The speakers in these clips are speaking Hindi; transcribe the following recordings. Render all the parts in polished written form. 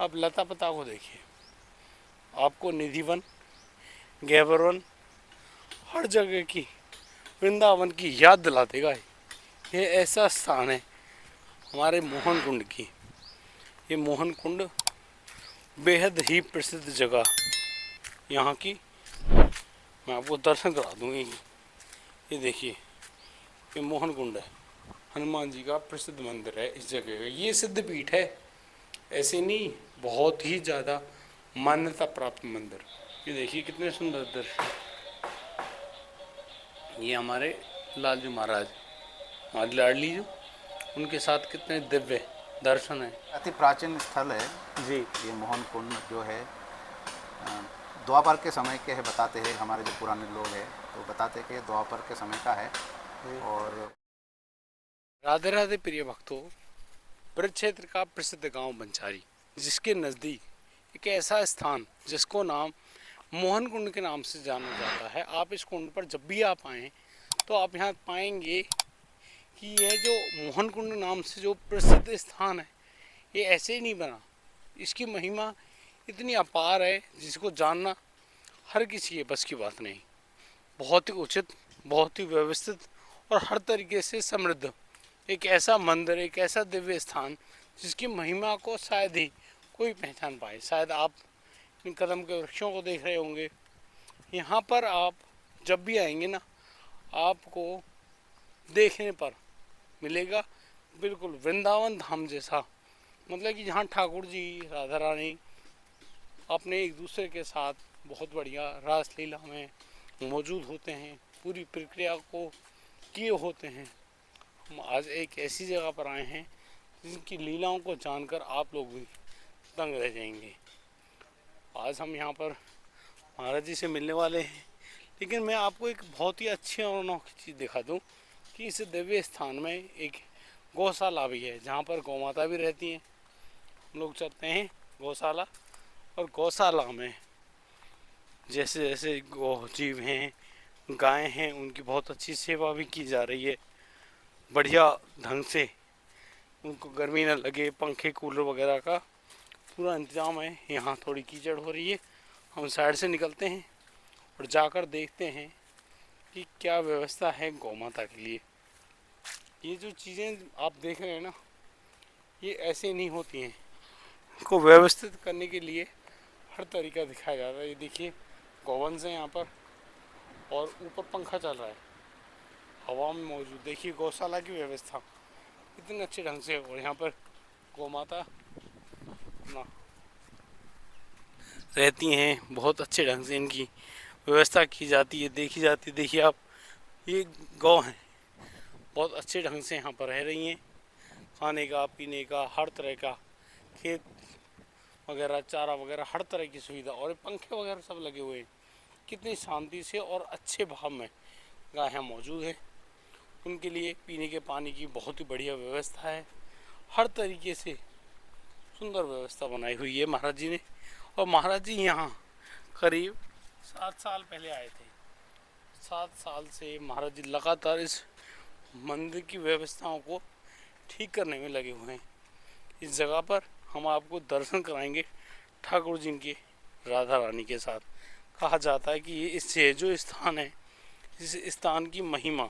अब लता पता को देखिए, आपको निधिवन, गैबरवन, हर जगह की, वृंदावन की याद दिला देगा। ये ऐसा स्थान है हमारे मोहन कुंड की। ये मोहन कुंड बेहद ही प्रसिद्ध जगह यहाँ की। मैं आपको दर्शन करा दूँगी। ये देखिए, ये मोहन कुंड है, हनुमान जी का प्रसिद्ध मंदिर है इस जगह का। ये सिद्ध पीठ है, ऐसे नहीं, बहुत ही ज़्यादा मान्यता प्राप्त मंदिर। ये देखिए कितने सुंदर दृश्य। ये हमारे लालजू महाराज, हमारी लाडली जो, उनके साथ कितने दिव्य दर्शन है। अति प्राचीन स्थल है जी। ये मोहन कुंड जो है। द्वापर के समय के है, बताते हैं हमारे जो पुराने लोग हैं तो बताते हैं कि द्वापर के समय का है। और राधे राधे प्रिय भक्तों, ब्रज क्षेत्र का प्रसिद्ध गांव बंचारी, जिसके नज़दीक एक ऐसा स्थान जिसको नाम मोहन कुंड के नाम से जाना जाता है। आप इस कुंड पर जब भी आप आएँ तो आप यहाँ पाएंगे कि यह जो मोहन कुंड नाम से जो प्रसिद्ध स्थान है, ये ऐसे ही नहीं बना। इसकी महिमा इतनी अपार है जिसको जानना हर किसी के बस की बात नहीं। बहुत ही उचित, बहुत ही व्यवस्थित और हर तरीके से समृद्ध एक ऐसा मंदिर, एक ऐसा दिव्य स्थान जिसकी महिमा को शायद ही कोई पहचान पाए। शायद आप इन कदम के वृक्षों को देख रहे होंगे। यहाँ पर आप जब भी आएंगे ना, आपको देखने पर मिलेगा बिल्कुल वृंदावन धाम जैसा। मतलब कि जहाँ ठाकुर जी, राधा रानी अपने एक दूसरे के साथ बहुत बढ़िया रासलीला में मौजूद होते हैं, पूरी प्रक्रिया को किए होते हैं। हम आज एक ऐसी जगह पर आए हैं जिनकी लीलाओं को जानकर आप लोग भी दंग रह जाएंगे। आज हम यहाँ पर महाराज जी से मिलने वाले हैं, लेकिन मैं आपको एक बहुत ही अच्छी और अनोखी चीज़ दिखा दूँ कि इस दिव्य स्थान में एक गौशाला भी है, जहाँ पर गौ माता भी रहती हैं। हम लोग चलते हैं गौशाला, और गौशाला में जैसे जैसे गौ जीव हैं, गायें हैं, उनकी बहुत अच्छी सेवा भी की जा रही है। बढ़िया ढंग से उनको गर्मी न लगे, पंखे कूलर वगैरह का पूरा इंतज़ाम है। यहाँ थोड़ी कीचड़ हो रही है, हम साइड से निकलते हैं और जाकर देखते हैं कि क्या व्यवस्था है गौ माता के लिए। ये जो चीज़ें आप देख रहे हैं ना, ये ऐसे नहीं होती हैं। इनको व्यवस्थित करने के लिए हर तरीका दिखाया जाता है। ये देखिए गौवंश है यहाँ पर, और ऊपर पंखा चल रहा है, हवा में मौजूद। देखिए गौशाला की व्यवस्था इतने अच्छे ढंग से, और यहाँ पर गौ माता अपना रहती हैं, बहुत अच्छे ढंग से इनकी व्यवस्था की जाती है, देखी जाती है। देखिए आप, ये गौ हैं, बहुत अच्छे ढंग से यहाँ पर रह रही हैं। खाने का, पीने का, हर तरह का, खेत वगैरह, चारा वगैरह, हर तरह की सुविधा, और पंखे वगैरह सब लगे हुए हैं। कितनी शांति से और अच्छे भाव में गायें मौजूद है। उनके लिए पीने के पानी की बहुत ही बढ़िया व्यवस्था है। हर तरीके से सुंदर व्यवस्था बनाई हुई है महाराज जी ने। और महाराज जी यहाँ करीब 7 साल पहले आए थे। 7 साल से महाराज जी लगातार इस मंदिर की व्यवस्थाओं को ठीक करने में लगे हुए हैं। इस जगह पर हम आपको दर्शन कराएंगे ठाकुर जी के, राधा रानी के साथ। कहा जाता है कि ये इससे जो स्थान है, इस स्थान की महिमा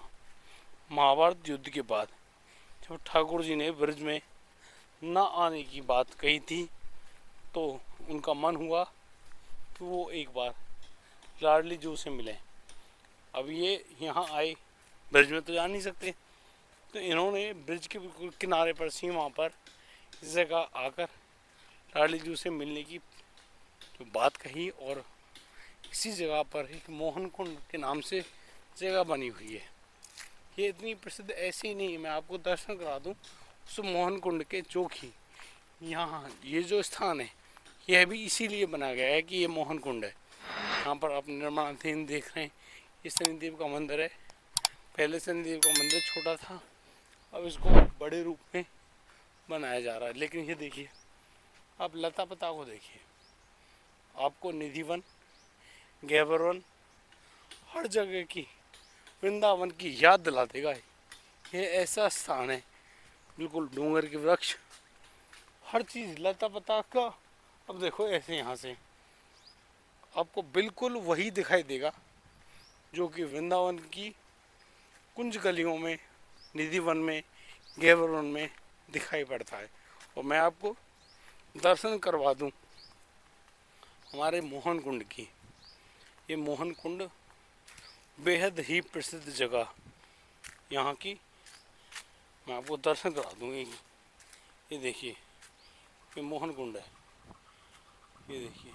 महाभारत युद्ध के बाद जब ठाकुर जी ने ब्रज में न आने की बात कही थी, तो उनका मन हुआ कि वो एक बार लाडली जू से मिलें। अब ये यहाँ आए, ब्रज में तो जा नहीं सकते, तो इन्होंने ब्रिज के बिल्कुल किनारे पर, सीमा पर इस जगह आकर लाडली जू से मिलने की जो बात कही, और इसी जगह पर एक मोहन कुंड के नाम से जगह बनी हुई है। ये इतनी प्रसिद्ध ऐसी ही नहीं है, मैं आपको दर्शन करा दूं उस मोहन कुंड के, जो कि यहाँ ये जो स्थान है यह भी इसीलिए बना गया है कि ये मोहन कुंड है। यहाँ पर आप निर्माणाधीन देख रहे हैं, ये शनिदेव का मंदिर है। पहले शनिदेव का मंदिर छोटा था, अब इसको बड़े रूप में बनाया जा रहा है। लेकिन ये देखिए, आप लता पता को देखिए, आपको निधिवन, गैबरवन, हर जगह की, वृंदावन की याद दिला देगा। ये ऐसा स्थान है, बिल्कुल डूंगर के वृक्ष, हर चीज़ लता पता का अब देखो ऐसे यहाँ से आपको बिल्कुल वही दिखाई देगा जो कि वृंदावन की कुंज गलियों में, निधि वन में, गेवर वन में दिखाई पड़ता है। और मैं आपको दर्शन करवा दूं हमारे मोहन कुंड की। ये मोहन कुंड बेहद ही प्रसिद्ध जगह यहाँ की, मैं आपको दर्शन करा दूँ। ये देखिए, ये मोहन कुंड है। ये देखिए,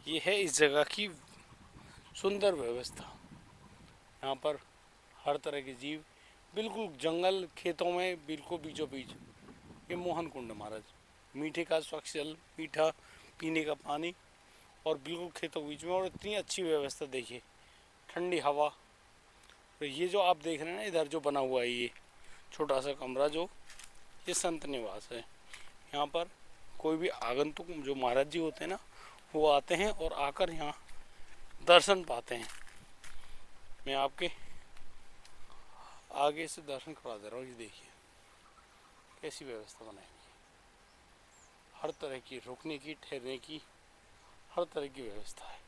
ये है इस जगह की सुंदर व्यवस्था। यहाँ पर हर तरह के जीव, बिल्कुल जंगल खेतों में बिल्कुल बीचों बीच ये मोहन कुंड महाराज। मीठे का स्वच्छ जल, मीठा पीने का पानी, और बिल्कुल खेतों के बीच में, और इतनी अच्छी व्यवस्था देखिए, ठंडी हवा। तो ये जो आप देख रहे हैं ना इधर जो बना हुआ है, ये छोटा सा कमरा जो, ये संत निवास है। यहाँ पर कोई भी आगंतुक जो महाराज जी होते हैं ना, वो आते हैं और आकर यहाँ दर्शन पाते हैं। मैं आपके आगे से दर्शन करवा दे रहा हूँ। ये देखिए कैसी व्यवस्था बनाई है, हर तरह की रुकने की, ठहरने की, हर तरह की व्यवस्था है।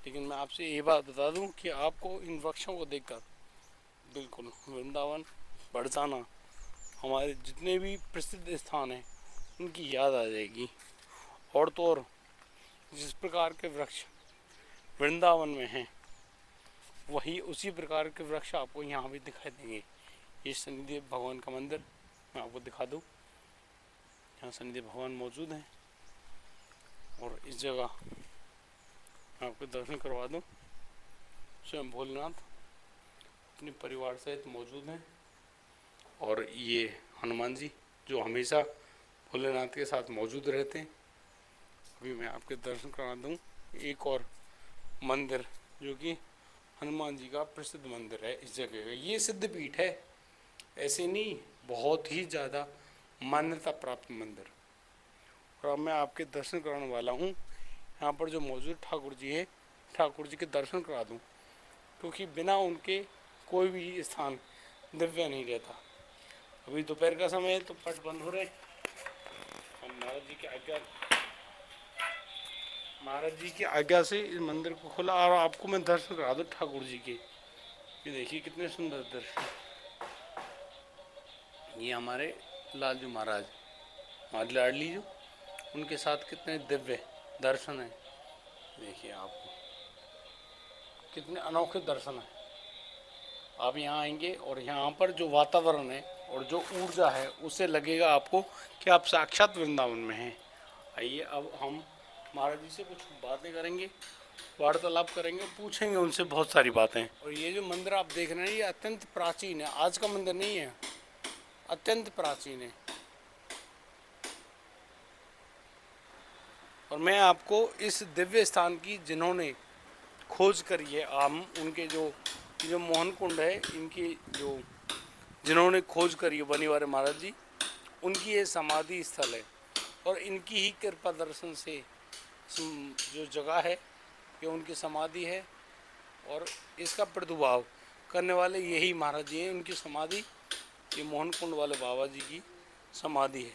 लेकिन मैं आपसे ये बात बता दूं कि आपको इन वृक्षों को देखकर बिल्कुल वृंदावन, बरसाना, हमारे जितने भी प्रसिद्ध स्थान हैं उनकी याद आ जाएगी। और तो और जिस प्रकार के वृक्ष वृंदावन में हैं, वही उसी प्रकार के वृक्ष आपको यहाँ भी दिखाई देंगे। ये शनिदेव भगवान का मंदिर मैं आपको दिखा दूँ। यहाँ शनिदेव भगवान मौजूद हैं और इस जगह मैं आपको दर्शन करवा दूँ। स्वयं भोलेनाथ अपने परिवार सहित मौजूद हैं, और ये हनुमान जी जो हमेशा भोलेनाथ के साथ मौजूद रहते हैं। अभी मैं आपके दर्शन करा दूँ एक और मंदिर जो कि हनुमान जी का प्रसिद्ध मंदिर है इस जगह का। ये सिद्धपीठ है, ऐसे नहीं, बहुत ही ज़्यादा मान्यता प्राप्त मंदिर। और अब मैं आपके दर्शन कराने वाला हूँ। यहाँ पर जो मौजूद ठाकुर जी है, ठाकुर जी के दर्शन करा दूँ, क्योंकि बिना उनके कोई भी स्थान दिव्य नहीं रहता। अभी दोपहर का समय है तो पट बंद हो रहे, हम महाराज जी की आज्ञा से इस मंदिर को खोला और आपको मैं दर्शन करा दूँ ठाकुर जी के। ये देखिए कितने सुंदर दर्शन। ये हमारे लालजू महाराज, हमारी लाडली जो, उनके साथ कितने दिव्य दर्शन है। देखिए आपको कितने अनोखे दर्शन है। आप यहाँ आएंगे और यहाँ पर जो वातावरण है और जो ऊर्जा है, उससे लगेगा आपको कि आप साक्षात वृंदावन में हैं। आइए अब हम महाराज जी से कुछ बातें करेंगे, वार्तालाप करेंगे, पूछेंगे उनसे बहुत सारी बातें। और ये जो मंदिर आप देख रहे हैं ये अत्यंत प्राचीन है, आज का मंदिर नहीं है, अत्यंत प्राचीन है। और मैं आपको इस दिव्य स्थान की जिन्होंने खोज करी है, हम उनके जो मोहन कुंड है, इनकी जो जिन्होंने खोज करी है बनीवारे महाराज जी, उनकी ये समाधि स्थल है। और इनकी ही कृपा दर्शन से जो जगह है ये उनकी समाधि है, और इसका प्रादुर्भाव करने वाले यही महाराज जी हैं। उनकी समाधि ये मोहन कुंड वाले बाबा जी की समाधि है,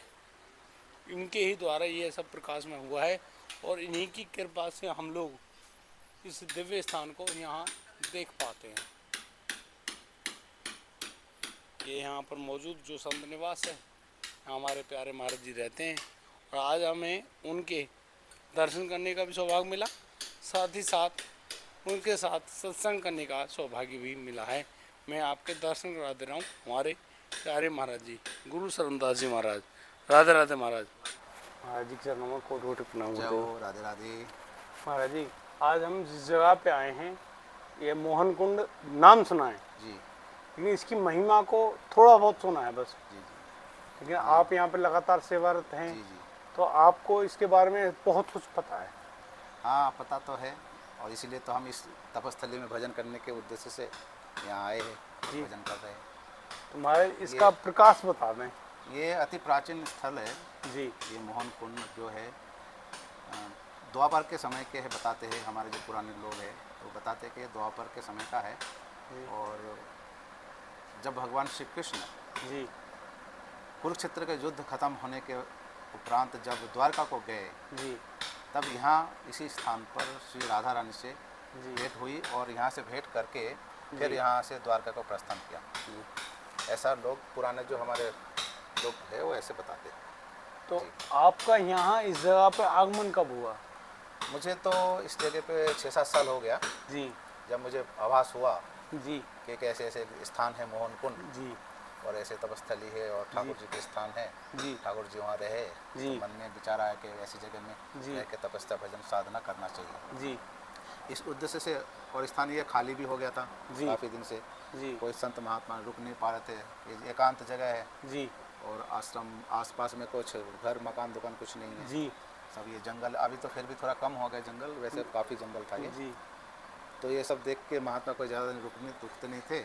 इनके ही द्वारा ये सब प्रकाश में हुआ है। और इन्हीं की कृपा से हम लोग इस दिव्य स्थान को यहाँ देख पाते हैं। ये यहाँ पर मौजूद जो संत निवास है, हमारे प्यारे महाराज जी रहते हैं। और आज हमें उनके दर्शन करने का भी सौभाग्य मिला, साथ ही साथ उनके साथ सत्संग करने का सौभाग्य भी मिला है। मैं आपके दर्शन करा दे रहा हूँ हमारे प्यारे महाराज जी, गुरु शरणदास जी महाराज। राधे राधे महाराज। महाराज जी के चरणों में कोटि कोटि प्रणाम। राधे राधे महाराज जी, आज हम जिस जगह पे आए हैं, ये मोहन कुंड नाम सुना है जी, लेकिन इसकी महिमा को थोड़ा बहुत सुना है बस। जी जी। लेकिन आप यहाँ पे लगातार सेवारत हैं, जी जी। तो आपको इसके बारे में बहुत कुछ पता है। हाँ, पता तो है, और इसीलिए तो हम इस तपस्थली में भजन करने के उद्देश्य से यहाँ आए हैं, भजन कर रहे हैं। तो महाराज इसका प्रकाश बता दें। ये अति प्राचीन स्थल है जी। ये मोहन कुंड जो है द्वापर के समय के है, बताते हैं हमारे जो पुराने लोग हैं वो बताते हैं कि द्वापर के समय का है। और जब भगवान श्री कृष्ण जी कुरुक्षेत्र के युद्ध खत्म होने के उपरांत जब द्वारका को गए जी तब यहाँ इसी स्थान पर श्री राधा रानी से जी भेंट हुई और यहाँ से भेंट करके फिर जी। यहाँ से द्वारका को प्रस्थान किया। ऐसा लोग पुराने जो हमारे लोग हैं वो ऐसे बताते हैं। तो जी। आपका यहाँ इस जगह पे आगमन कब हुआ? मुझे तो इस जगह पे 6-7 साल हो गया जी जब मुझे आभास हुआ जी कि एक ऐसे ऐसे स्थान है मोहन कुंड जी और ऐसे तपस्थली है और ठाकुर जी के स्थान है, जी ठाकुर जी वहाँ रहे। जी। तो मन में विचार आया कि ऐसी जगह में जी। रह के तपस्या भजन साधना करना चाहिए। जी इस उद्देश्य से, और स्थान ये खाली भी हो गया था जी। काफ़ी दिन से, जी कोई संत महात्मा रुक नहीं पा रहे थे। ये एकांत जगह है जी और आश्रम आसपास में कुछ घर मकान दुकान कुछ नहीं है, जी सब ये जंगल। अभी तो फिर भी थोड़ा कम हो गया जंगल, वैसे काफ़ी जंगल था ये। जी तो ये सब देख के महात्मा कोई ज़्यादा रुकते नहीं थे।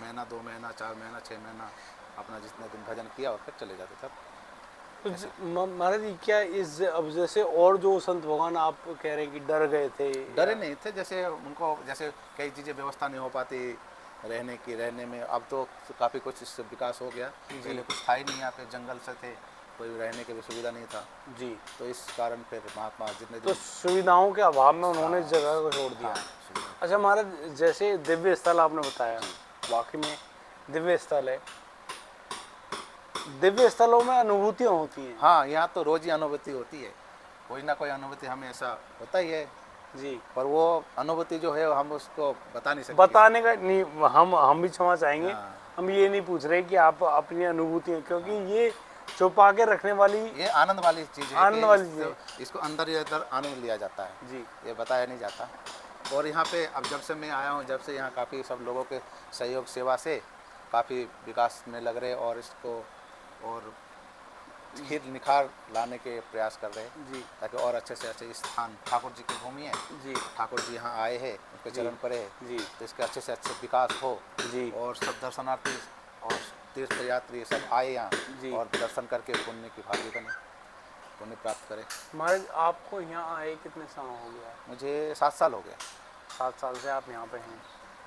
महीना 2 महीना 4 महीना 6 महीना अपना जितने दिन भजन किया और फिर चले जाते थे। तो महाराज जी, क्या इस अब जैसे और जो संत भगवान आप कह रहे हैं कि डर गए थे? डरे नहीं थे, जैसे उनको जैसे कई चीज़ें व्यवस्था नहीं हो पाती रहने में। अब तो काफ़ी कुछ इससे विकास हो गया। पहले कुछ था ही नहीं, यहाँ पे जंगल से थे, कोई रहने की भी सुविधा नहीं था। जी। तो इस कारण फिर महात्मा जितने तो दिन सुविधाओं के अभाव में उन्होंने इस जगह को छोड़ दिया। हाँ, सुविधा। अच्छा महाराज, जैसे दिव्य स्थल आपने बताया, वाकई में दिव्य स्थल है। दिव्य स्थलों में अनुभूतियाँ होती हैं। हाँ, यहाँ तो रोज ही अनुभूति होती है, कोई ना कोई अनुभूति हमें ऐसा होता ही है। जी। पर वो अनुभूति जो है हम उसको बता नहीं सकते। बताने का नहीं, हम भी क्षमा चाहेंगे। हाँ। हम ये नहीं पूछ रहे कि आप अपनी अनुभूतियाँ, क्योंकि ये छुपा के रखने वाली, ये आनंद वाली चीज़ है, आनंद कि वाली चीज़ है। इसको अंदर ही अंदर आनंद लिया जाता है, जी ये बताया नहीं जाता। और यहाँ पे अब जब से मैं आया हूँ, जब से यहाँ काफ़ी सब लोगों के सहयोग सेवा से काफ़ी विकास में लग रहे और इसको और फिर निखार लाने के प्रयास कर रहे हैं, जी ताकि और अच्छे से अच्छे स्थान ठाकुर जी की भूमि है, जी ठाकुर जी यहाँ आए हैं, उनके जी। चरण पड़े, जी तो इसके अच्छे से अच्छे विकास हो जी और सब दर्शनार्थी और तीर्थ यात्री सब आए यहाँ जी। और दर्शन करके पुण्य की भागी बने, पुण्य प्राप्त करें। महाराज, आपको यहाँ आए कितने साल हो गया? मुझे 7 साल हो गया। 7 साल से आप यहाँ पे हैं।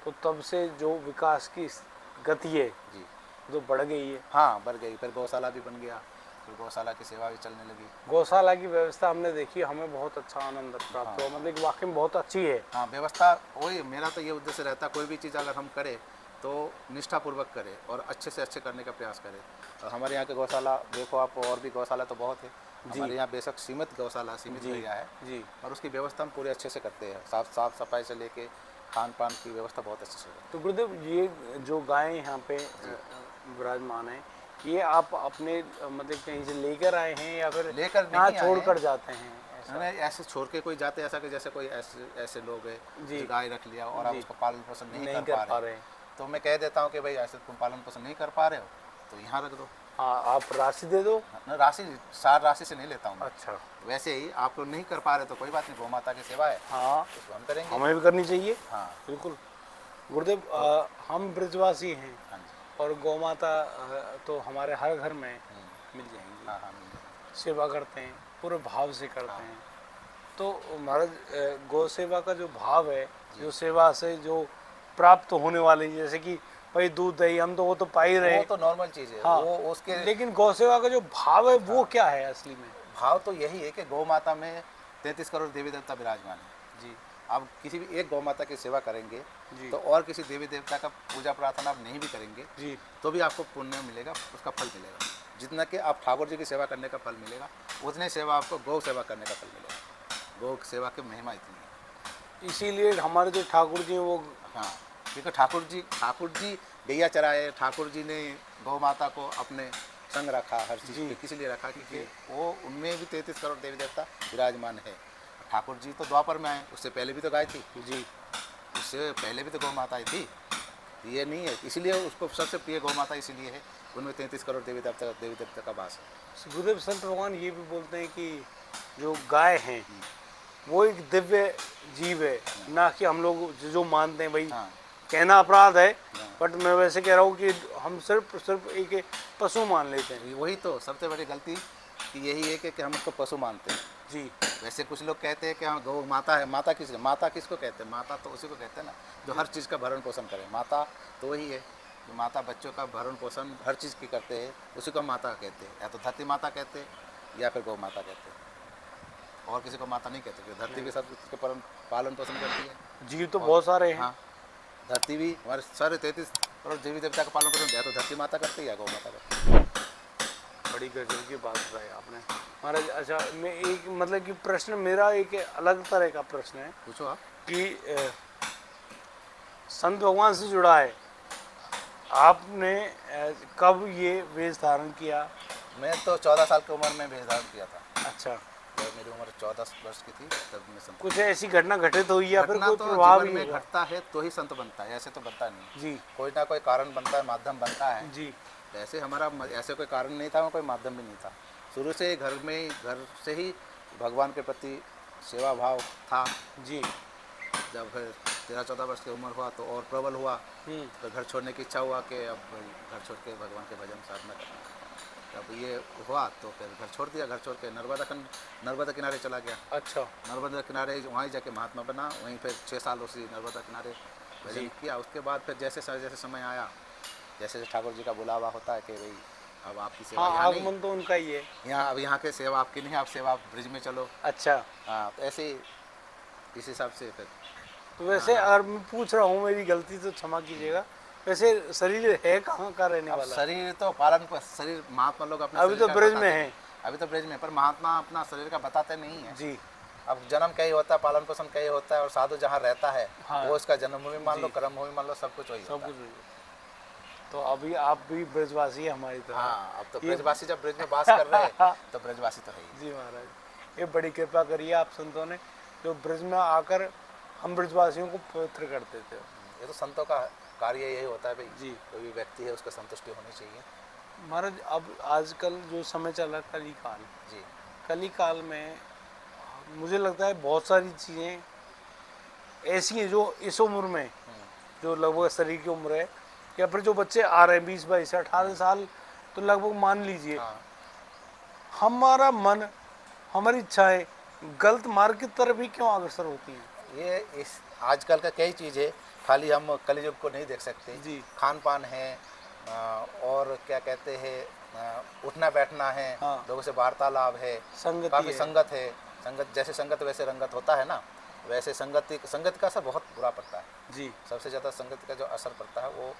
तो तब से जो विकास की गति है जी जो बढ़ गई है। हाँ, बढ़ गई। फिर गौशाला भी बन गया, फिर गौशाला की सेवा भी चलने लगी। गौशाला की व्यवस्था हमने देखी, हमें बहुत अच्छा आनंद प्राप्त हाँ। हुआ, मतलब कि वाकई में बहुत अच्छी है। हाँ, व्यवस्था वही, मेरा तो ये उद्देश्य रहता है कोई भी चीज़ अगर हम करें तो निष्ठापूर्वक करें और अच्छे से अच्छे करने का प्रयास करें। और हमारे यहाँ के गौशाला देखो आप, और भी गौशाला तो बहुत है हमारे यहाँ, बेशक सीमित गौशाला सीमित जी। एरिया है, जी और उसकी व्यवस्था हम पूरे अच्छे से करते हैं। साफ सफाई से लेके खान पान की व्यवस्था बहुत अच्छे से करते तो गुरुदेव, ये जो गायें यहाँ पे विराजमान है, ये आप अपने मतलब कहीं से लेकर आए हैं या फिर लेकर नहीं यहाँ आए छोड़ कर हैं। जाते हैं? ऐसा हैं। ऐसे छोड़ के कोई जाते, ऐसा कि जैसे कोई ऐसे लोग हैं जी। जो गाय रख लिया और आप जी। उसको पालन पोषण नहीं नहीं कर पा रहे, रहे। तो मैं कह देता हूँ कि भाई ऐसे तुम पालन पोषण नहीं कर पा रहे हो तो यहाँ रख दो। हाँ, आप राशि दे दो। ना राशि, सार राशि से नहीं लेता हूँ मैं। अच्छा। वैसे ही आप लोग नहीं कर पा रहे तो कोई बात नहीं, गौ माता की सेवा है, हाँ, उसको हम करेंगे। हमें भी करनी चाहिए। हाँ बिल्कुल गुरुदेव, हम ब्रजवासी हैं हाँ जी। और गौ माता तो हमारे हर घर में मिल जाएंगी। हाँ हाँ, मिल जाएगा। सेवा करते हैं, पूरे भाव से करते हैं। तो महाराज, गौ सेवा का जो भाव है, जो सेवा से जो प्राप्त होने वाली, जैसे कि भाई दूध दही, हम तो वो तो पा ही रहे वो हैं। तो नॉर्मल चीज़ है। हाँ, वो उसके लेकिन गौ सेवा का जो भाव है वो क्या है असली में? भाव तो यही है कि गौ माता में 33 करोड़ देवी देवता विराजमान है। जी आप किसी भी एक गौ माता की सेवा करेंगे जी तो और किसी देवी देवता का पूजा प्रार्थना आप नहीं भी करेंगे जी तो भी आपको पुण्य मिलेगा, उसका फल मिलेगा। जितना कि आप ठाकुर जी की सेवा करने का फल मिलेगा, उतने सेवा आपको गौ सेवा करने का फल मिलेगा। गौ सेवा की महिमा इतनी है। इसीलिए हमारे जो ठाकुर जी हैं वो, हाँ, क्योंकि ठाकुर जी गैया चराए, ठाकुर जी ने गौ माता को अपने संग रखा, हर चीज़ पे किस लिए रखा, क्योंकि वो उनमें भी 33 करोड़ देवी देवता विराजमान है। ठाकुर जी तो द्वापर में आए, उससे पहले भी तो गाय थी जी उससे पहले भी तो गौ माता आई थी। ये नहीं है, इसलिए उसको सबसे प्रिय गौ माता इसीलिए है, उनमें 33 करोड़ देवी देवता का वास है। गुरुदेव, संत भगवान ये भी बोलते हैं कि जो गाय हैं वो एक दिव्य जीव है, ना कि हम लोग जो मानते हैं भाई। हाँ कहना अपराध है, बट मैं वैसे कह रहा हूँ कि हम सिर्फ एक पशु मान लेते हैं। वही तो सबसे बड़ी गलती कि यही है कि हम उसको पशु मानते हैं। जी वैसे कुछ लोग कहते हैं कि हाँ गौ माता है। माता किसको कहते हैं? माता तो उसी को कहते हैं ना जो हर चीज़ का भरण पोषण करे। माता तो वही है जो माता बच्चों का भरण पोषण हर चीज़ की करते हैं, उसी को माता कहते हैं। या तो धरती माता कहते हैं या फिर गौ माता कहते हैं। और किसी को माता नहीं कहते, क्योंकि धरती भी सब उसके पालन पोषण करती है। जीव तो बहुत सारे हैं। हाँ, धरती भी हमारे सारे 33 करोड़ देवी देवता का पालन पोषण, या तो धरती माता करती है या गौ माता करती है। बड़ी गजब की बात बताई आपने महाराज। अच्छा, मैं एक मतलब कि प्रश्न मेरा एक अलग तरह का प्रश्न है पूछो आप। कि संत भगवान से जुड़ा है, आपने कब ये वेश धारण किया? मैं तो 14 साल की उम्र में वेश धारण किया था। अच्छा, जब मेरी उम्र 14 वर्ष की थी तब मैं संत। कुछ ऐसी घटना घटित हुई या फिर घटना कोई तो प्रभाव जीवन ही में हुआ? घटता है तो ही संत बनता है, ऐसे तो बनता नहीं। जी कोई ना कोई कारण बनता है, माध्यम बनता है। जी ऐसे हमारा ऐसे कोई कारण नहीं था, कोई माध्यम भी नहीं था। शुरू से ही घर से ही भगवान के प्रति सेवा भाव था। जी। जब फिर 13-14 वर्ष की उम्र हुआ तो और प्रबल हुआ, तो घर छोड़ने की इच्छा हुआ कि अब घर छोड़ के भगवान के भजन साधना करना। तब ये हुआ तो फिर घर छोड़ दिया। घर छोड़ के नर्मदा किनारे चला गया। अच्छा, नर्मदा किनारे वहीं जाके महात्मा बना। वहीं फिर 6 साल उसी नर्मदा किनारे भजन किया। उसके बाद फिर जैसे समय आया, जैसे ठाकुर जी का बुलावा होता है कि भाई अब आपकी सेवा हाँ, यहाँ नहीं, आगमन तो उनका ही है यहाँ अब यहाँ के सेवा आपकी नहीं है, आप सेवा ब्रिज में चलो। अच्छा, हाँ, तो ऐसे ही इस हिसाब से फिर। तो वैसे अगर मैं पूछ रहा हूँ, मेरी गलती तो क्षमा कीजिएगा, वैसे शरीर है कहाँ का रहने अब वाला? शरीर तो शरीर महात्मा लोग अपने अभी शरीर तो का ब्रज में बताते है। हैं। अभी तो ब्रज में, पर महात्मा अपना शरीर का बताते नहीं है। जी अब जन्म कहीं होता है, पालन पोषण कहीं होता है, और साधु जहाँ रहता है हाँ। वो उसका जन्मभूमि मान लो, जी। कर्मभूमि मान लो, सब कुछ वही सब होता कुछ है। हुई है। तो अभी आप भी ब्रजवासी है हमारी तरह। हाँ, अब तो ये- ब्रजवासी जब ब्रज में वास कर रहे हैं तो ब्रजवासी तो है ही। जी महाराज, ये बड़ी कृपा करिए आप संतों ने, जो ब्रज में आकर हम ब्रजवासियों को पवित्र कर देते हो। ये तो संतों का कार्य यही होता है भाई। जी। कोई भी व्यक्ति है उसको संतुष्टि होनी चाहिए। महाराज, अब आजकल जो समय चल रहा है कली काल, जी। कली काल में मुझे लगता है बहुत सारी चीज़ें ऐसी हैं जो इस उम्र में, जो लगभग शरीर की उम्र है, या फिर जो बच्चे आ रहे हैं 20, 22, 18 साल, तो लगभग मान लीजिए हाँ, हमारा मन, हमारी इच्छाएं गलत मार्ग की तरफ ही क्यों अग्रसर होती हैं? ये इस आजकल का कई चीज़ें, खाली हम कलियुग को नहीं देख सकते। जी। खान पान है, और क्या कहते हैं, उठना बैठना है, हाँ। लोगों से वार्तालाप है, संगति काफ़ी है। संगत है। संगत जैसे संगत वैसे रंगत होता है ना, वैसे संगत का असर बहुत बुरा पड़ता है। जी। सबसे ज़्यादा संगत का जो असर पड़ता है वो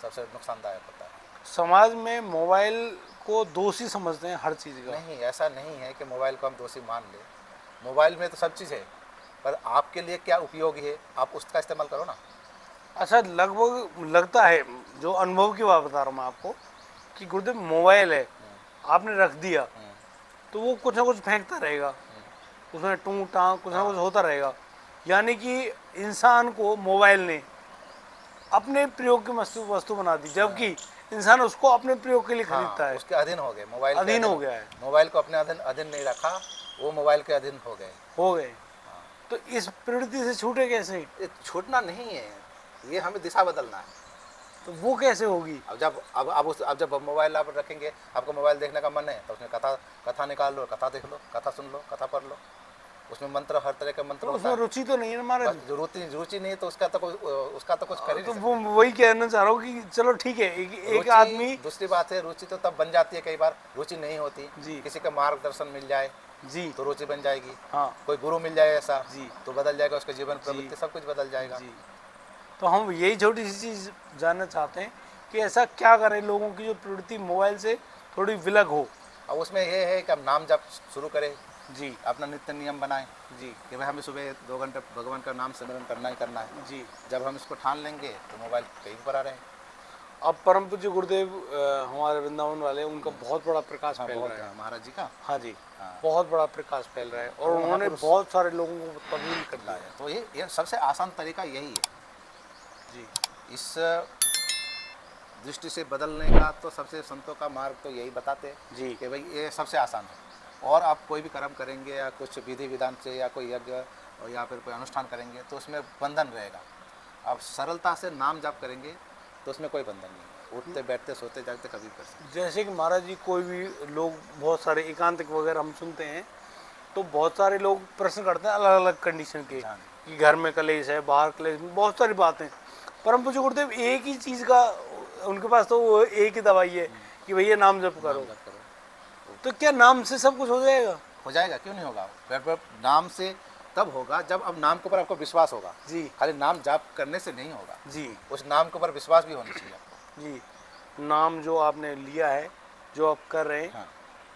सबसे नुकसानदायक होता है। समाज में मोबाइल को दोषी समझते हैं हर चीज़ का। नहीं, ऐसा नहीं है कि मोबाइल को हम दोषी मान लें। मोबाइल में तो सब चीज़ है, पर आपके लिए क्या उपयोगी है आप उसका इस्तेमाल करो ना। अच्छा, लगभग लगता है, जो अनुभव की बात बता रहा हूँ मैं आपको, कि गुरुदेव मोबाइल है, आपने रख दिया तो वो कुछ ना कुछ फेंकता रहेगा, उसमें टूं टां कुछ ना कुछ होता रहेगा। यानी कि इंसान को मोबाइल ने अपने प्रयोग की वस्तु बना दी, जबकि इंसान उसको अपने प्रयोग के लिए खरीदता हाँ, है। उसके अधीन हो गए, मोबाइल के अधीन हो गया है। मोबाइल को अपने अधीन नहीं रखा, वो मोबाइल के अधीन हो गए। तो इस प्रवृत्ति से छूटे कैसे? ये छूटना नहीं है, ये हमें दिशा बदलना है। तो वो कैसे होगी? अब जब मोबाइल आप रखेंगे, आपको मोबाइल देखने का मन है तो उसमें कथा निकाल लो, कथा देख लो, कथा सुन लो, कथा पढ़ लो। उसमें मंत्र, हर तरह के मंत्र तो होता उसमें है। रुचि तो नहीं है हमारे। बस रुचि नहीं है तो उसका तो कुछ कर ही तो नहीं वो वही कहना चाह रहा हूँ कि चलो ठीक है, एक रुचि- आदमी। दूसरी बात है, रुचि तो तब बन जाती है, कई बार रुचि नहीं होती। जी। किसी का मार्गदर्शन मिल जाए जी तो रुचि बन जाएगी। हाँ कोई गुरु मिल जाए ऐसा जी। तो बदल जाएगा, उसका जीवन प्रवृत्ति सब कुछ बदल जाएगा। जी। तो हम यही छोटी सी चीज़ जानना चाहते हैं कि ऐसा क्या करें लोगों की जो प्रवृत्ति मोबाइल से थोड़ी विलग हो। अब उसमें ये है कि हम नाम जप शुरू करें, जी अपना नित्य नियम बनाएं जी कि भाई हमें सुबह 2 घंटे भगवान का नाम सिमरन करना ही करना है। जी। जब हम इसको ठान लेंगे तो मोबाइल कहीं पर आ रहे हैं। अब परम पूज्य गुरुदेव हमारे वृंदावन वाले, उनका बहुत बड़ा प्रकाश हाँ, फैल बहुत रहा है। महाराज जी का। हाँ जी, हाँ। बहुत बड़ा प्रकाश फैल रहा है और उन्होंने बहुत सारे लोगों को तब्दील कर दिया है। तो ये सबसे आसान तरीका यही है। जी इस दृष्टि से बदलने का तो सबसे संतों का मार्ग तो यही बताते हैं जी कि भाई ये सबसे आसान है। और आप कोई भी कर्म करेंगे या कुछ विधि विधान से या कोई यज्ञ और या फिर कोई अनुष्ठान करेंगे तो उसमें बंधन रहेगा। आप सरलता से नाम जाप करेंगे तो उसमें कोई बंधन नहीं है। उठते बैठते सोते जागते कभी कर सकते। जैसे कि महाराज जी, कोई भी लोग, बहुत सारे एकांतिक वगैरह हम सुनते हैं, तो बहुत सारे लोग प्रश्न करते हैं अलग अलग कंडीशन के, हाँ। कि घर में कलेश है, बाहर कलेश, बहुत सारी बातें। परम पूज्य गुरुदेव एक ही चीज़ का, उनके पास तो वो एक ही दवाई है कि भैया नाम जप करो। नाम जाप करो। तो क्या नाम से सब कुछ हो जाएगा? हो जाएगा, क्यों नहीं होगा। पर नाम से तब होगा जब अब नाम के ऊपर आपको विश्वास होगा। जी खाली नाम जाप करने से नहीं होगा, जी उस नाम के ऊपर विश्वास भी होना चाहिए आपको। जी। नाम जो आपने लिया है, जो आप कर रहे हैं, हाँ,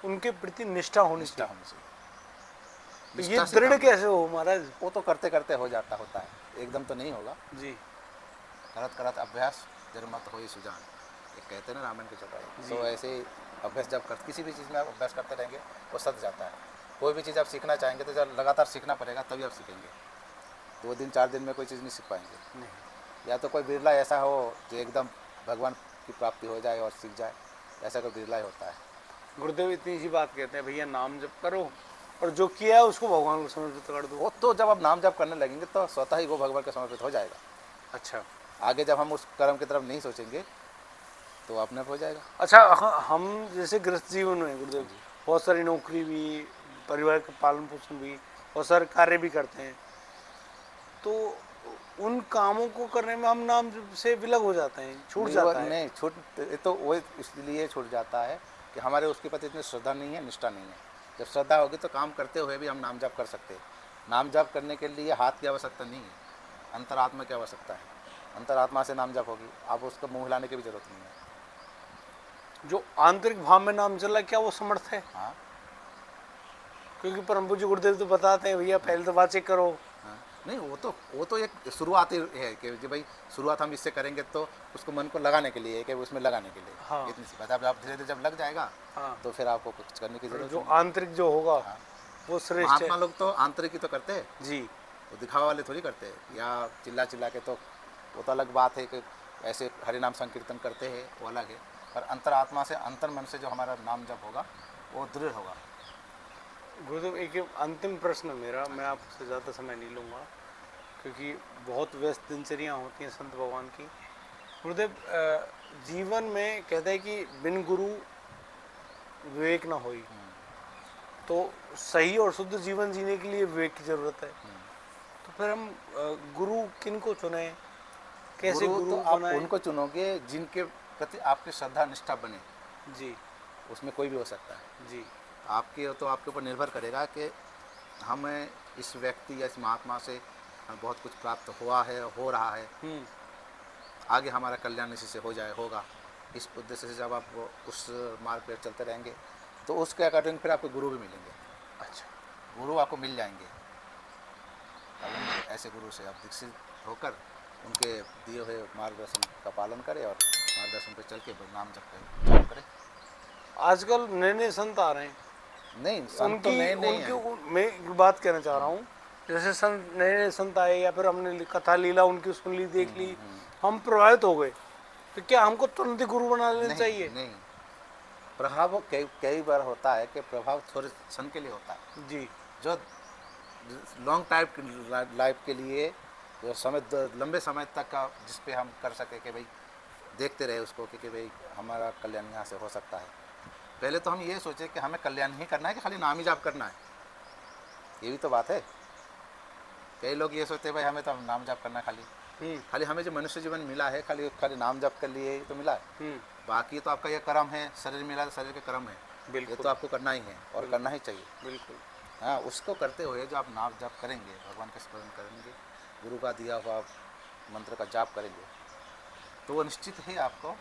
उनके प्रति निष्ठा होनी निष्ठा चाहिए। होनी चाहिए। तो ये निष्ठा से दृढ़ काम- कैसे हो महाराज? वो तो करते करते हो जाता होता है, एकदम तो नहीं होगा। जी करत करत अभ्यास जन्मत हो सुजान, एक कहते हैं ना रामायण के चौपाई। जी। तो ऐसे ही अभ्यास जब कर किसी भी चीज़ में आप अभ्यास करते रहेंगे वो सद जाता है। कोई भी चीज़ आप सीखना चाहेंगे तो जब लगातार सीखना पड़ेगा तभी आप सीखेंगे। 2 दिन 4 दिन में कोई चीज़ नहीं सीख पाएंगे। नहीं। या तो कोई बिरला ऐसा हो जो एकदम भगवान की प्राप्ति हो जाए और सीख जाए, ऐसा कोई बिरला ही होता है। गुरुदेव इतनी सी बात कहते हैं, भैया नाम जप करो और जो किया है उसको भगवान को समर्पित कर दो। वो तो जब आप नाम जप करने लगेंगे तो स्वतः ही वो भगवान के समर्पित हो जाएगा। अच्छा आगे जब हम उस कर्म की तरफ नहीं सोचेंगे तो अपने आप हो जाएगा। अच्छा। हम जैसे गृहस्थ जीवन में गुरुदेव बहुत सारी नौकरी भी, परिवार का पालन पोषण भी, बहुत सारे कार्य भी करते हैं, तो उन कामों को करने में हम नाम से विलग हो जाते हैं, छूट जाता है। नहीं छूट, ये तो वो इसलिए छूट जाता है कि हमारे उसके प्रति इतनी श्रद्धा नहीं है, निष्ठा नहीं है। जब श्रद्धा होगी तो काम करते हुए भी हम नाम जप कर सकते हैं। नाम जप करने के लिए हाथ की आवश्यकता नहीं है, अंतरात्मा की आवश्यकता है। अंतरात्मा से नाम जप होगी, आप उसको मुँह हिलाने की भी जरूरत नहीं है। जो आंतरिक भाव में नाम चला, क्या वो समर्थ है? हाँ क्योंकि परम पूज्य गुरुदेव तो बताते हैं भैया पहले तो बातें करो। हाँ, नहीं वो तो एक शुरुआत ही है कि जी भाई शुरुआत हम इससे करेंगे तो उसको मन को लगाने के लिए है कि उसमें लगाने के लिए। हाँ। इतनी सी बात। अब आप धीरे धीरे जब लग जाएगा हाँ। तो फिर आपको कुछ करने की जरूरत जो नहीं। आंतरिक जो होगा हाँ। वो श्रेष्ठ महात्मा है। लोग तो आंतरिक ही तो करते हैं, जी वो दिखावा वाले थोड़ी करते हैं या चिल्ला चिल्ला के। तो वो तो अलग बात है कि ऐसे हरिनाम संकीर्तन करते हैं, वो अलग है। पर अंतरात्मा से, अंतर मन से जो हमारा नाम जप होगा वो दृढ़ होगा। गुरुदेव एक अंतिम प्रश्न है मेरा, मैं आपसे ज़्यादा समय नहीं लूँगा क्योंकि बहुत व्यस्त दिनचर्या होती हैं संत भगवान की। गुरुदेव जीवन में कहते हैं कि बिन गुरु विवेक ना होई, तो सही और शुद्ध जीवन जीने के लिए विवेक की जरूरत है। तो फिर हम गुरु किन को चुने, कैसे गुरु तो आप बनाएं? उनको चुनोगे जिनके प्रति आपकी श्रद्धा निष्ठा बने। जी उसमें कोई भी हो सकता है। जी आपके तो आपके ऊपर निर्भर करेगा कि हमें इस व्यक्ति या इस महात्मा से बहुत कुछ प्राप्त हुआ है, हो रहा है, आगे हमारा कल्याण इसी से हो जाए, होगा। इस उद्देश्य से जब आप उस मार्ग पर चलते रहेंगे तो उसके अकॉर्डिंग फिर आपको गुरु भी मिलेंगे। अच्छा। गुरु आपको मिल जाएंगे। अब ऐसे गुरु से आप दीक्षित होकर उनके दिए हुए मार्गदर्शन का पालन करें और मार्गदर्शन पर चल के नाम जप करें। आजकल नए नए संत आ रहे हैं, नहीं संत तो नए नहीं हैं। मैं एक बात कहना चाह रहा हूँ, जैसे संत नए नए संत आए या फिर हमने कथा लीला उनकी सुन ली, देख ली, हम प्रभावित हो गए, तो क्या हमको तुरंत ही गुरु बना लेना चाहिए? नहीं, प्रभाव कई बार होता है कि प्रभाव थोड़े क्षण के लिए होता है। जी जो लॉन्ग टाइम लाइफ के लिए, जो समय लंबे समय तक का जिस पे हम कर सके कि भाई देखते रहे उसको कि भाई हमारा कल्याण यहाँ से हो सकता है। पहले तो हम ये सोचे कि हमें कल्याण ही करना है कि खाली नाम ही जाप करना है, ये भी तो बात है। कई लोग ये सोचते हैं भाई हमें तो नाम जाप करना है, खाली हमें जो मनुष्य जीवन मिला है खाली नाम जाप कर लिए तो मिला है। बाकी तो आपका ये कर्म है, शरीर मिला तो शरीर के कर्म है, ये तो आपको करना ही है और करना ही चाहिए। बिल्कुल। हाँ, उसको करते हुए जो आप नाम जाप करेंगे, भगवान का स्मरण करेंगे, गुरु का दिया हुआ मंत्र का जाप करेंगे, तो वो निश्चित ही आपको।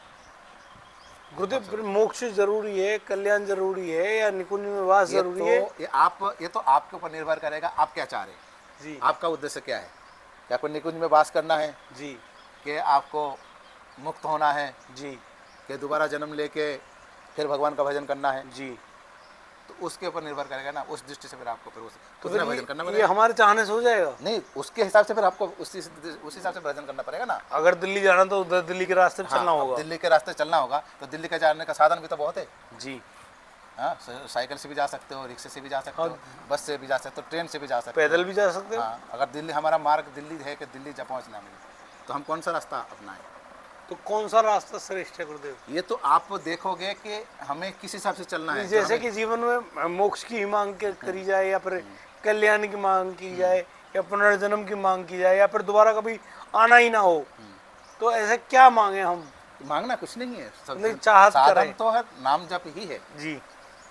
गुरुदेव फिर मोक्ष जरूरी है, कल्याण जरूरी है या निकुंज में वास जरूरी है? ये तो आपके ऊपर निर्भर करेगा, आप क्या चाह रहे हैं। जी आपका उद्देश्य क्या है? क्या आपको निकुंज में वास करना है जी कि आपको मुक्त होना है, जी कि दोबारा जन्म लेके फिर भगवान का भजन करना है? जी। तो उसके ऊपर निर्भर करेगा ना, उस दृष्टि से फिर आपको फिर तो उतना भजन करना ये पड़ेगा। हमारे चाहने से हो जाएगा? नहीं, उसके हिसाब से फिर आपको उस हिसाब से भजन करना पड़ेगा ना। अगर दिल्ली जाना तो उधर दिल्ली के रास्ते पे चलना हाँ, होगा। दिल्ली के रास्ते चलना होगा तो दिल्ली का जाने का साधन भी तो बहुत है। जी हाँ, साइकिल से भी जा सकते हो, रिक्शे से भी जा सकते हो, बस से भी जा सकते हो, ट्रेन से भी जा सकते हो, पैदल भी जा सकते हो। हाँ, अगर दिल्ली हमारा मार्ग दिल्ली है कि दिल्ली जा पहुँचना मिले तो हम कौन सा रास्ता अपनाएं? तो कौन सा रास्ता श्रेष्ठ है गुरुदेव? ये तो आप देखोगे कि हमें किस हिसाब से चलना है। जैसे कि जीवन में मोक्ष की मांग करी जाए या फिर कल्याण की मांग की जाए या पुनर्जन्म की मांग की जाए या फिर दोबारा कभी आना ही ना हो, तो ऐसे क्या मांगे हम? मांगना कुछ नहीं है, नहीं, चाहत साधन करें। तो है, नाम जप ही है। जी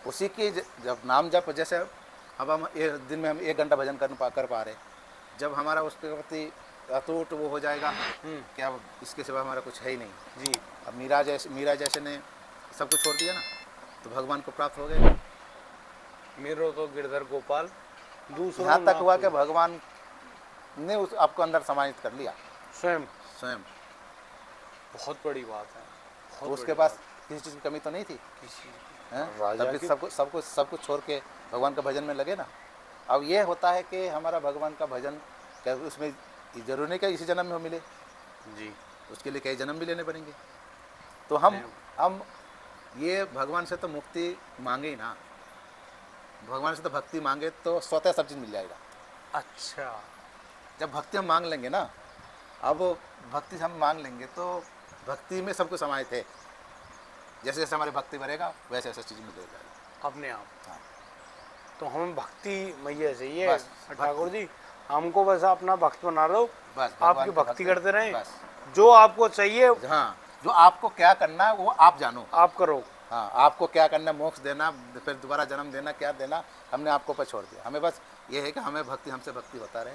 उसी की जब नाम जप, जैसे अब हम एक दिन में हम 1 घंटा भजन कर पा रहे, जब हमारा उसके प्रति अटूट वो हो जाएगा कि अब इसके सिवा हमारा कुछ है ही नहीं। जी। अब मीरा जैसे ने सब कुछ छोड़ दिया ना, तो भगवान को प्राप्त हो गए। मेरो तो गिरधर गोपाल दूसरों यहाँ तक ना हुआ कि कोई। भगवान ने उस आपको अंदर समाहित कर लिया स्वयं। स्वयं। बहुत बड़ी बात है। तो बहुत उसके बड़ी पास बात। किसी चीज़ की कमी तो नहीं थी, किसी हैं? राजा तब भी की। सब कुछ छोड़ के भगवान का भजन में लगे ना। अब ये होता है कि हमारा भगवान का भजन क्या उसमें जरूरी नहीं कि इसी जन्म में हो मिले, जी। उसके लिए कई जन्म भी लेने पड़ेंगे। तो हम ये भगवान से तो मुक्ति मांगे ही ना, भगवान से तो भक्ति मांगे तो स्वतः सब चीज़ मिल जाएगा। अच्छा। जब भक्ति हम मांग लेंगे ना, अब भक्ति हम मांग लेंगे तो भक्ति में सब कुछ समाहित है। जैसे जैसे हमारी भक्ति बढ़ेगा वैसे वैसे चीज़ मिल जाएगी अपने आप। हाँ। तो हमें भक्ति मैया चाहिए। बस, ठाकुर जी हमको बस अपना भक्त बना लो, बस भगवान आपकी का भक्ति करते रहें, बस। जो आपको चाहिए हाँ, जो आपको क्या करना है वो आप जानो। आप करो। हाँ, आपको क्या करना है, मोक्ष देना, फिर दोबारा जन्म देना, क्या देना, हमने आपको पर छोड़ दिया। हमें बस ये है कि हमें हमसे भक्ति होता रहे,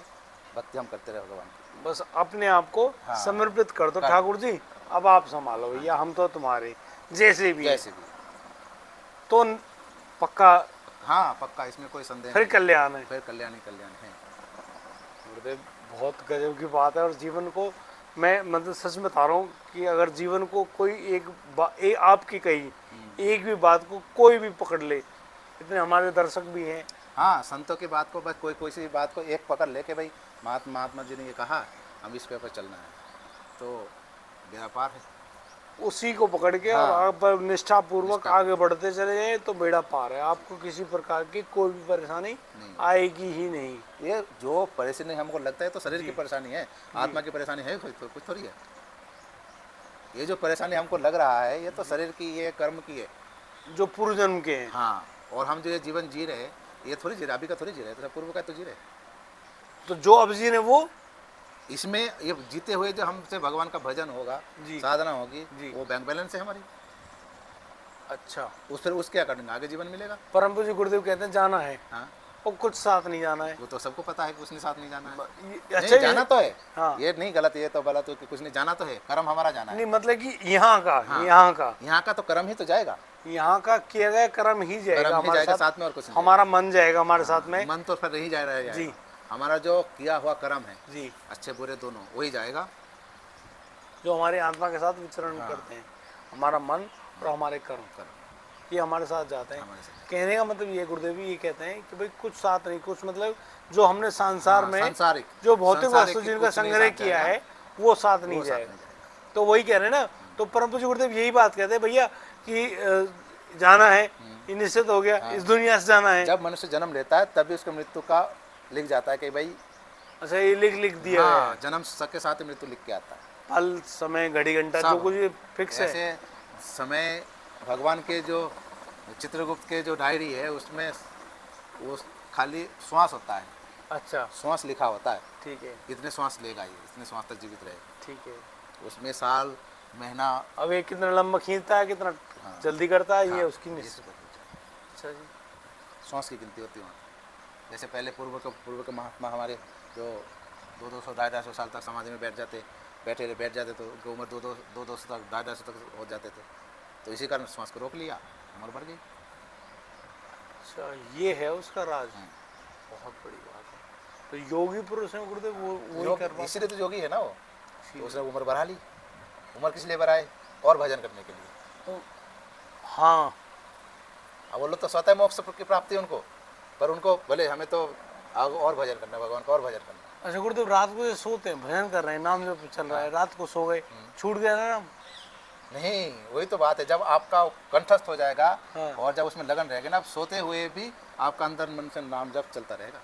भक्ति हम करते रहे भगवान की। बस अपने आप को हाँ। समर्पित कर दो। ठाकुर जी अब आप संभालो भैया, हम तो तुम्हारे जैसे भी हैं। जैसे भी। तो पक्का हाँ, पक्का, इसमें कोई संदेह फिर नहीं। कल्याण है। फिर कल्याण ही कल्याण है। गुरुदेव बहुत गजब की बात है। और जीवन को मैं मतलब सच में बता रहा हूँ कि अगर जीवन को कोई एक आपकी कही एक भी बात को कोई भी पकड़ ले, इतने हमारे दर्शक भी हैं। हाँ, संतों की बात को बस कोई सी बात को एक पकड़ ले कि भाई महात्मा जी ने ये कहा, हम इस पे चलना है, तो व्यापार है। उसी को पकड़ के हाँ। और आप निष्ठापूर्वक निष्ठा। आगे बढ़ते चले जाए तो बेड़ा पार है। आपको किसी प्रकार की कोई भी परेशानी नहीं। आएगी ही नहीं। ये जो परेशानी हमको लगता है तो शरीर की परेशानी है, आत्मा की परेशानी है कोई तो कुछ थोड़ी है। ये जो परेशानी हमको लग रहा है ये तो शरीर की, ये कर्म की है, जो पूर्व जन्म के हैं। हाँ। और हम जो ये जीवन जी रहे ये थोड़ी जी रहे, अभी का थोड़ी जी रहे, तो पूर्व का तो जी रहे। तो जो अब जी ने वो इसमें ये जीते हुए जो हमसे भगवान का भजन होगा, जी। साधना होगी, जी। वो बैंक बैलेंस है हमारी। अच्छा। फिर उसके अकॉर्डिंग आगे जीवन मिलेगा। परम पूज्य गुरुदेव कहते हैं जाना है हाँ, और कुछ साथ नहीं जाना है। वो तो सबको पता है कि उसने साथ नहीं जाना है। अच्छा नहीं, जाना तो है। हाँ। ये नहीं गलत, ये तो गलत है कि कुछ नहीं, जाना तो है, कर्म हमारा जाना है। नहीं मतलब कि यहाँ का हाँ। यहाँ का तो कर्म ही तो जाएगा, यहाँ का किया गया कर्म ही जाएगा कर्म ही हमारे जाएगा साथ साथ में, और कुछ नहीं हमारा मन जाएगा हमारे साथ में। जाएगा। मन तो फिर रही जा रहा है जी। हमारा जो किया हुआ कर्म है, जी। अच्छे बुरे दोनों, वही जाएगा। जो हमारे आत्मा के साथ विचरण करते हैं, हमारा मन और हमारे कर्म ये हमारे साथ जाते हैं। हमारे साथ। कहने का मतलब ये गुरुदेव जी ये कहते हैं कि भाई कुछ साथ नहीं, कुछ मतलब जो हमने संसार में सांसारिक जो भौतिक सांसारिक वस्तु की जिनका कुछ नहीं संग्रह साथ किया जाएगा, है वो साथ नहीं वो साथ जाएगा। नहीं जाएगा। तो वही कह रहे हैं ना। तो परम पूज्य गुरुदेव यही बात कहते हैं भैया कि जाना है, ये निश्चित हो गया, इस दुनिया से जाना है। जब मनुष्य जन्म लेता है तभी उसके मृत्यु का लिख जाता है कि भाई, अच्छा ये लिख दिया गया हाँ, है। जन्म के साथ ही मृत्यु लिख के आता है। पल समय घड़ी घंटा जो सब। कुछ फिक्स है। ऐसे समय भगवान के जो चित्रगुप्त के जो डायरी है उसमें वो खाली श्वास होता है, अच्छा श्वास लिखा होता है, ठीक है। इतने श्वास लेगा, ये इतने श्वास तक जीवित रहेगा। ठीक है। उसमें साल महीना, अब ये कितना लंबा खींचता है, कितना जल्दी करता है, ये हाँ, उसकी ये निश्चित। सब कुछ है। अच्छा जी। श्वास की गिनती होती है वहाँ। जैसे पहले पूर्व के महात्मा हमारे जो 200 250 साल तक समाधि में बैठ जाते तो उनकी उम्र 200 तक 250 तक हो जाते थे। तो इसी कारण श्वास को रोक लिया, उम्र बढ़ गई। अच्छा ये है उसका राज। बहुत बड़ी बात है। तो योगी पुरुष है गुरुदेव वो कर पाते इसीलिए तो योगी है ना वो, तो उसने उम्र बढ़ा ली। उम्र किस लिए बढ़ाए? और भजन करने के लिए। हाँ। अब वो लोग तो स्वतः मोक्ष की प्राप्ति उनको, पर उनको भले हमें तो और भजन करना है, भगवान का और भजन करना है। अच्छा गुरुदेव रात को ये सोते हैं, भजन कर रहे हैं, नाम जब चल रहा है, रात को सो गए, छूट गया ना नाम? नहीं, वही तो बात है, जब आपका कंठस्थ हो जाएगा हाँ। और जब उसमें लगन रहेगी ना, आप सोते हुए भी आपका अंदर मन से नाम जप चलता रहेगा।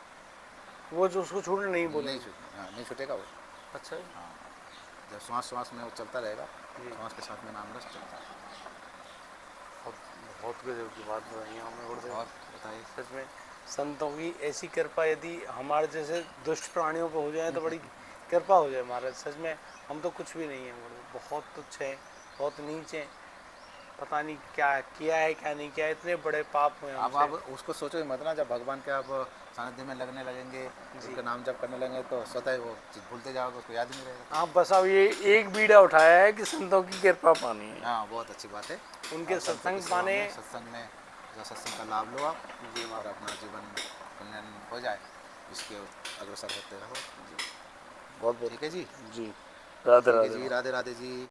वो जो उसको छूटने नहीं बोले। नहीं छूटेगा वो। अच्छा जी। हाँ, जब श्वास में वो चलता रहेगा, श्वास के साथ में नाम रस चलता है। बहुत गजब की बात बताई हमें गुरुदेव। और बताइए। सच में संतों की ऐसी कृपा यदि हमारे जैसे दुष्ट प्राणियों पर हो जाए तो बड़ी कृपा हो जाए महाराज। सच में हम तो कुछ भी नहीं है गुरुदेव, बहुत तुच्छ हैं, बहुत नीच हैं। पता नहीं क्या किया है क्या नहीं किया है, इतने बड़े पाप हुए अब हमसे। आप उसको सोचो ही मत ना, जब भगवान के आप सानिध्य में लगने लगेंगे, उनका नाम जप करने लगेंगे, तो स्वतः वो चीज़ भूलते जाओगे, उसको याद ही नहीं रहेगा। हाँ, बस अब ये एक बीड़ा उठाया है कि संतों की कृपा पानी है, हाँ, बहुत अच्छी बात है। उनके और संतों की सत्संग सेवा पाने। में, सत्संग में, जो सत्संग का लाभ लो आप, और अपना जीवन कल्याण हो जाए, इसके अग्रसर होते रहो। बहुत बहुत ठीक है जी। जी। राधे ठीक है राधे। जी, राधे राधे जी।